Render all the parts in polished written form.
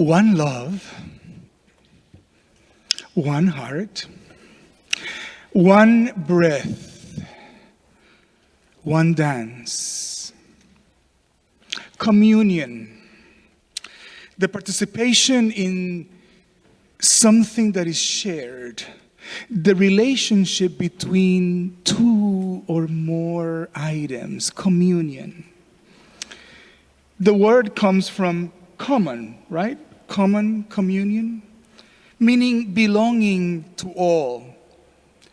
one love, one heart, one breath, one dance. Communion, the participation in something that is shared, the relationship between two or more items, communion. The word comes from common, right? Common, communion, meaning belonging to all,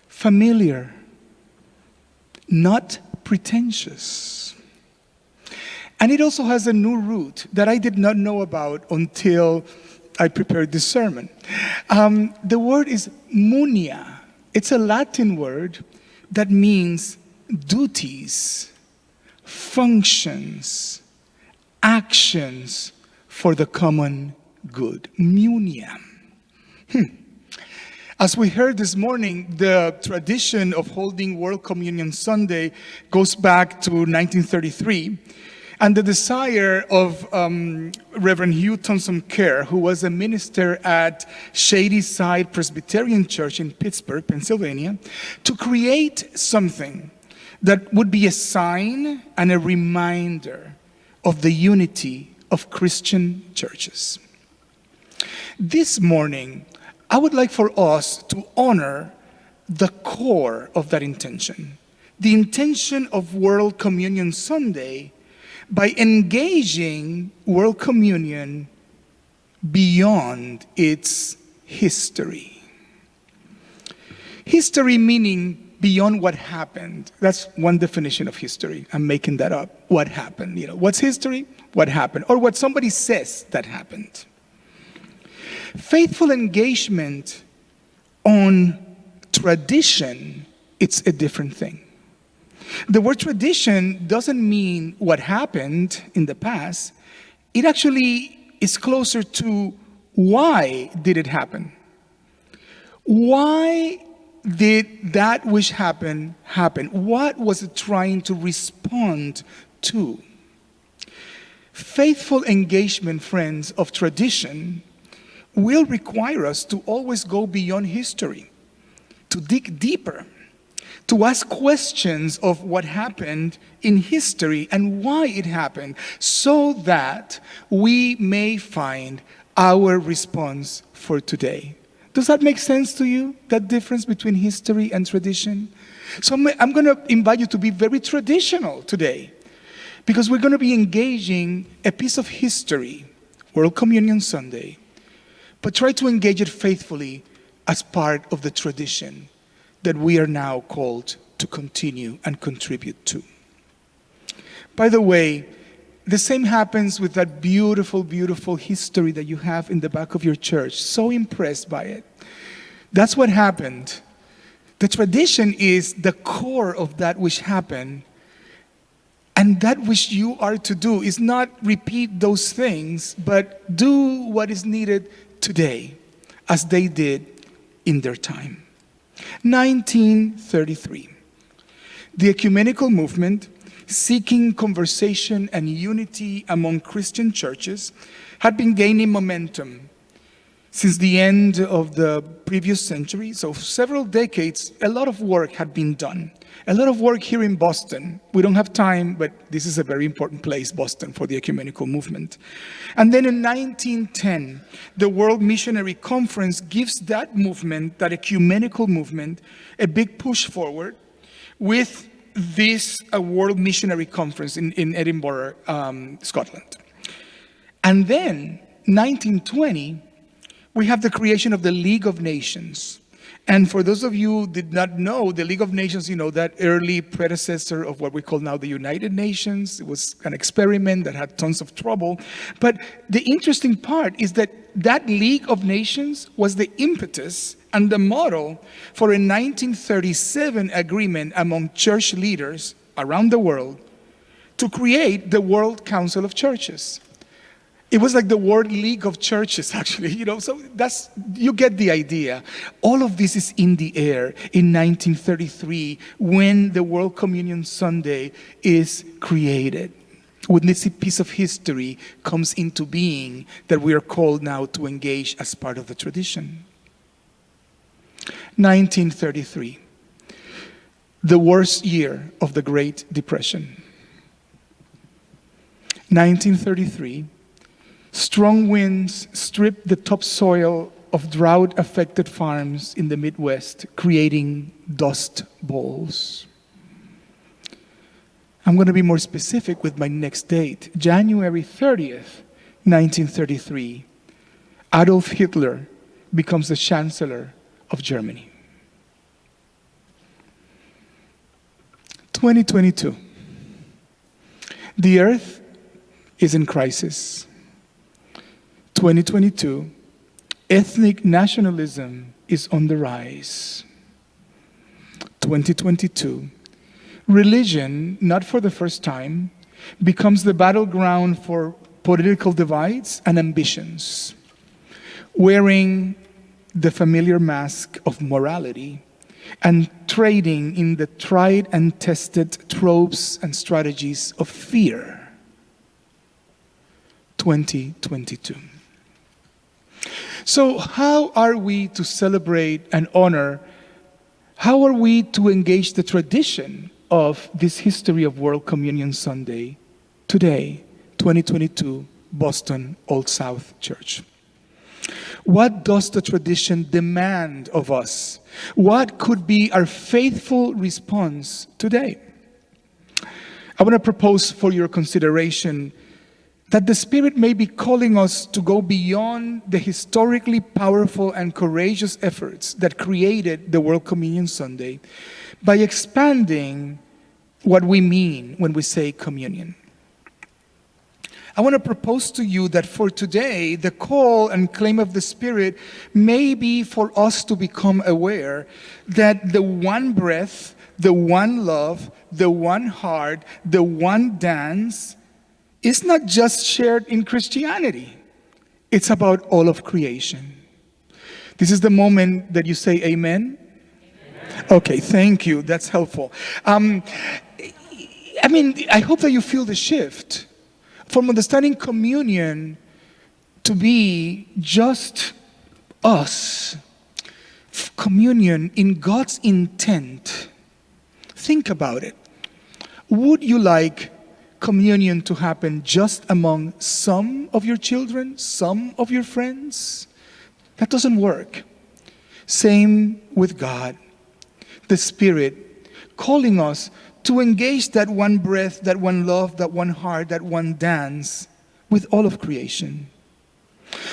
familiar, not pretentious. And it also has a new root that I did not know about until I prepared this sermon. The word is munia. It's a Latin word that means duties, functions, actions for the common good. Munia. As we heard this morning, the tradition of holding World Communion Sunday goes back to 1933. And the desire of Reverend Hugh Thompson Kerr, who was a minister at Shady Side Presbyterian Church in Pittsburgh, Pennsylvania, to create something that would be a sign and a reminder of the unity of Christian churches. This morning, I would like for us to honor the core of that intention, the intention of World Communion Sunday, by engaging World Communion beyond its history. History meaning beyond what happened. That's one definition of history. I'm making that up. What happened? What's history? What happened? Or what somebody says that happened. Faithful engagement on tradition, it's a different thing. The word tradition doesn't mean what happened in the past. It actually is closer to why did it happen? Why did that which happened happen? What was it trying to respond to? Faithful engagement, friends, of tradition will require us to always go beyond history, to dig deeper, to ask questions of what happened in history and why it happened, so that we may find our response for today. Does that make sense to you, that difference between history and tradition? So I'm going to invite you to be very traditional today, because we're going to be engaging a piece of history, World Communion Sunday, but try to engage it faithfully as part of the tradition that we are now called to continue and contribute to. By the way, the same happens with that beautiful, beautiful history that you have in the back of your church. So impressed by it. That's what happened. The tradition is the core of that which happened. And that which you are to do is not repeat those things, but do what is needed today, as they did in their time. 1933. The ecumenical movement, seeking conversation and unity among Christian churches, had been gaining momentum since the end of the previous century. So several decades, a lot of work had been done. A lot of work here in Boston. We don't have time, but this is a very important place, Boston, for the ecumenical movement. And then in 1910, the World Missionary Conference gives that movement, that ecumenical movement, a big push forward with this World Missionary Conference in Edinburgh, Scotland. And then, 1920, we have the creation of the League of Nations. And for those of you who did not know, the League of Nations, that early predecessor of what we call now the United Nations. It was an experiment that had tons of trouble. But the interesting part is that that League of Nations was the impetus and the model for a 1937 agreement among church leaders around the world to create the World Council of Churches. It was like the World League of Churches, actually, so you get the idea. All of this is in the air in 1933 when the World Communion Sunday is created. when this piece of history comes into being that we are called now to engage as part of the tradition. 1933, the worst year of the Great Depression. 1933, strong winds stripped the topsoil of drought-affected farms in the Midwest, creating dust bowls. I'm going to be more specific with my next date. January 30th, 1933, Adolf Hitler becomes the Chancellor of Germany. 2022. The earth is in crisis. 2022, ethnic nationalism is on the rise. 2022, religion, not for the first time, becomes the battleground for political divides and ambitions. Wearing the familiar mask of morality and trading in the tried and tested tropes and strategies of fear. 2022. So how are we to celebrate and honor, how are we to engage the tradition of this history of World Communion Sunday today, 2022, Boston Old South Church? What does the tradition demand of us? What could be our faithful response today? I want to propose for your consideration that the Spirit may be calling us to go beyond the historically powerful and courageous efforts that created the World Communion Sunday by expanding what we mean when we say communion. I want to propose to you that for today, the call and claim of the Spirit may be for us to become aware that the one breath, the one love, the one heart, the one dance is not just shared in Christianity. It's about all of creation. This is the moment that you say amen. Okay, thank you. That's helpful. I hope that you feel the shift from understanding communion to be just us. Communion in God's intent. Think about it. Would you like communion to happen just among some of your children, some of your friends? That doesn't work. Same with God. The Spirit calling us to engage that one breath, that one love, that one heart, that one dance with all of creation.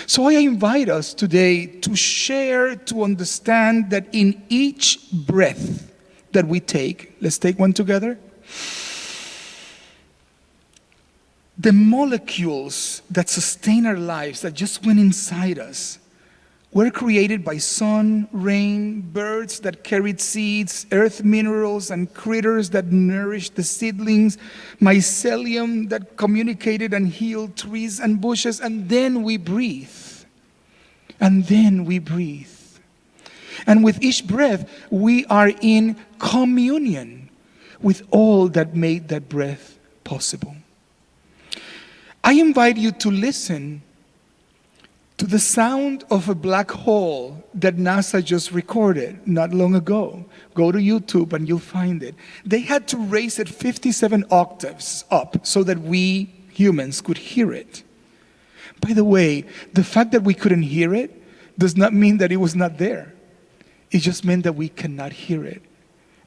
So I invite us today to share, to understand that in each breath that we take, let's take one together. The molecules that sustain our lives, that just went inside us, were created by sun, rain, birds that carried seeds, earth minerals and critters that nourished the seedlings, mycelium that communicated and healed trees and bushes, and then we breathe. And then we breathe. And with each breath, we are in communion with all that made that breath possible. I invite you to listen to the sound of a black hole that NASA just recorded not long ago. Go to YouTube and you'll find it. They had to raise it 57 octaves up so that we humans could hear it. By the way, the fact that we couldn't hear it does not mean that it was not there. It just meant that we cannot hear it.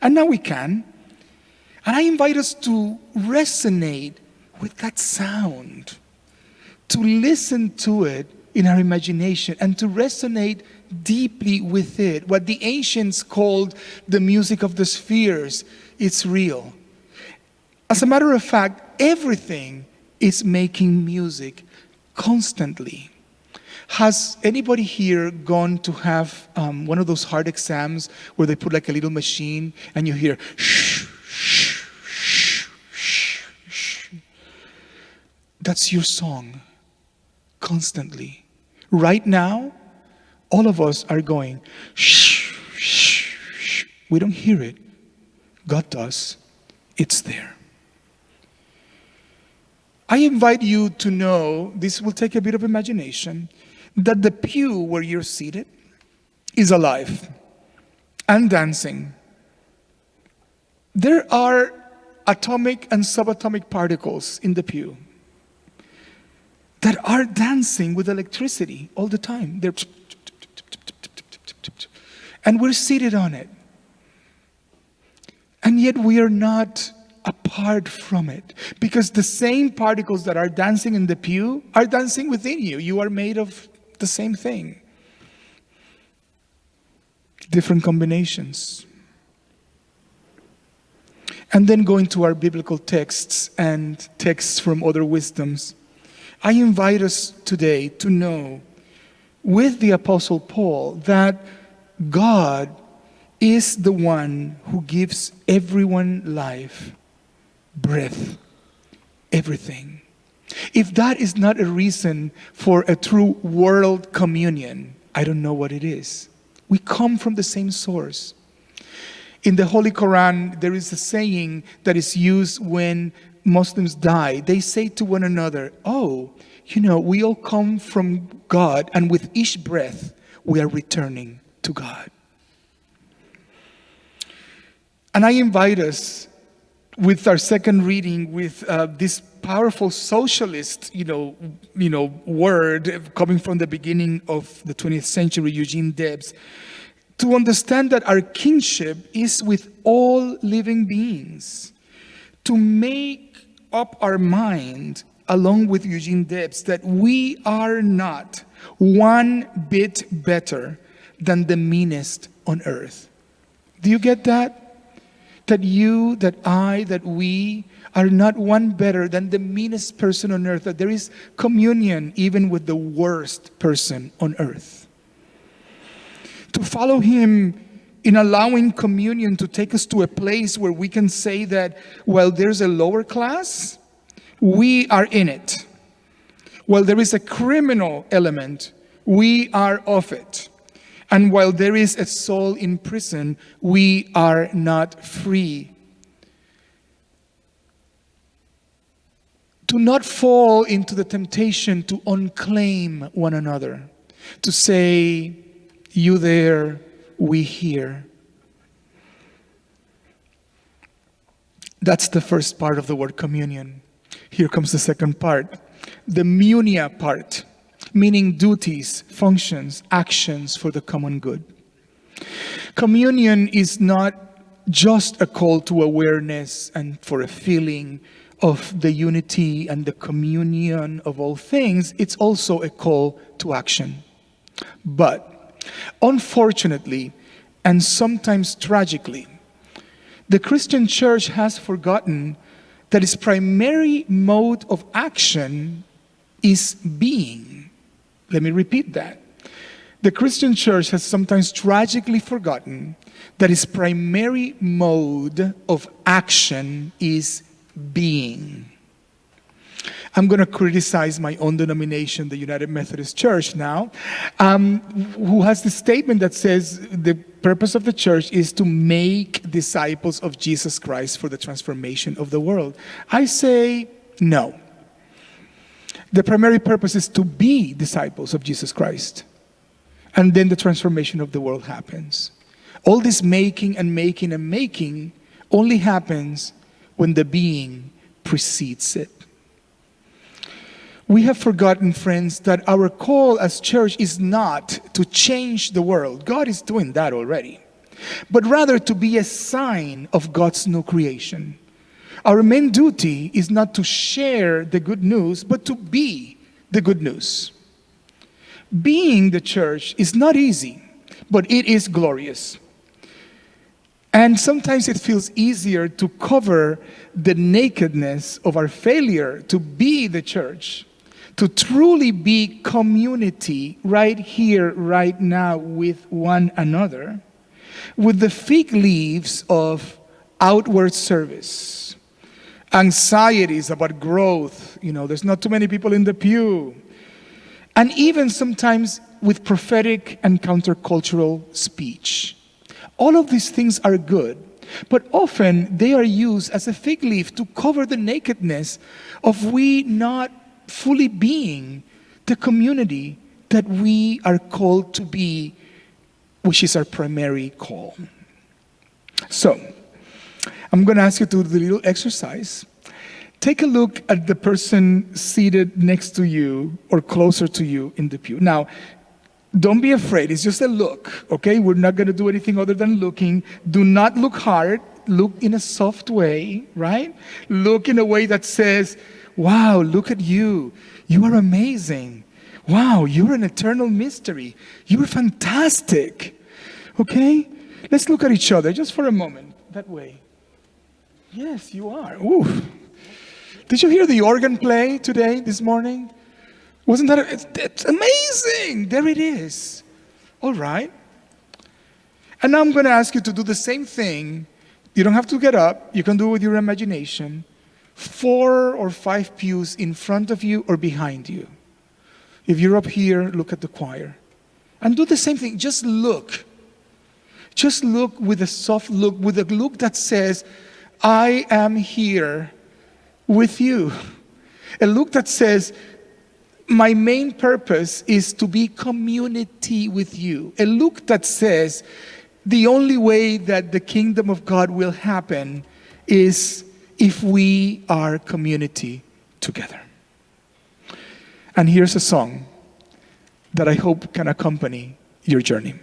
And now we can. And I invite us to resonate with that sound, to listen to it in our imagination and to resonate deeply with it. What the ancients called the music of the spheres, it's real. As a matter of fact, everything is making music constantly. Has anybody here gone to have one of those hard exams where they put like a little machine and you hear shh, shh, shh, shh, shh? That's your song. Constantly. Right now, all of us are going, shh, shh, shh. We don't hear it. God does. It's there. I invite you to know, this will take a bit of imagination, that the pew where you're seated is alive and dancing. There are atomic and subatomic particles in the pew that are dancing with electricity all the time. They're and we're seated on it. And yet we are not apart from it, because the same particles that are dancing in the pew are dancing within you. You are made of the same thing. Different combinations. And then going to our biblical texts and texts from other wisdoms, I invite us today to know with the Apostle Paul that God is the one who gives everyone life, breath, everything. If that is not a reason for a true world communion, I don't know what it is. We come from the same source. In the Holy Quran, there is a saying that is used when Muslims die. They say to one another, oh, we all come from God, and with each breath, we are returning to God. And I invite us, with our second reading, with this powerful socialist, word coming from the beginning of the 20th century, Eugene Debs, to understand that our kinship is with all living beings. To make up our mind, along with Eugene Debs, that we are not one bit better than the meanest on earth. Do you get that? That you, that I, that we are not one better than the meanest person on earth, that there is communion even with the worst person on earth. To follow him in allowing communion to take us to a place where we can say that, while there's a lower class, we are in it. While there is a criminal element, we are of it. And while there is a soul in prison, we are not free. To not fall into the temptation to unclaim one another, to say, you there, we here. That's the first part of the word communion. Here comes the second part, the munia part, meaning duties, functions, actions for the common good. Communion is not just a call to awareness and for a feeling of the unity and the communion of all things. It's also a call to action. But unfortunately, and sometimes tragically, the Christian church has forgotten that its primary mode of action is being. Let me repeat that. The Christian church has sometimes tragically forgotten that its primary mode of action is being. I'm going to criticize my own denomination, the United Methodist Church now, who has this statement that says the purpose of the church is to make disciples of Jesus Christ for the transformation of the world. I say no. The primary purpose is to be disciples of Jesus Christ. And then the transformation of the world happens. All this making and making and making only happens when the being precedes it. We have forgotten, friends, that our call as church is not to change the world. God is doing that already. But rather to be a sign of God's new creation. Our main duty is not to share the good news, but to be the good news. Being the church is not easy, but it is glorious. And sometimes it feels easier to cover the nakedness of our failure to be the church, to truly be community right here, right now with one another, with the fig leaves of outward service, anxieties about growth, there's not too many people in the pew, and even sometimes with prophetic and countercultural speech. All of these things are good, But often they are used as a fig leaf to cover the nakedness of we not fully being the community that we are called to be, which is our primary call. So, I'm going to ask you to do the little exercise. Take a look at the person seated next to you or closer to you in the pew. Now, don't be afraid. It's just a look, okay? We're not going to do anything other than looking. Do not look hard. Look in a soft way, right? Look in a way that says, wow, look at you. You are amazing. Wow, you're an eternal mystery. You're fantastic. Okay? Let's look at each other just for a moment. That way. Yes, you are. Ooh. Did you hear the organ play today, this morning? Wasn't that, it's amazing. There it is. All right. And now I'm going to ask you to do the same thing. You don't have to get up. You can do it with your imagination. 4 or 5 pews in front of you or behind you. If you're up here, look at the choir. And do the same thing. Just look. Just look with a soft look, with a look that says, I am here with you. A look that says, my main purpose is to be community with you. A look that says, the only way that the kingdom of God will happen is if we are community together. And here's a song that I hope can accompany your journey.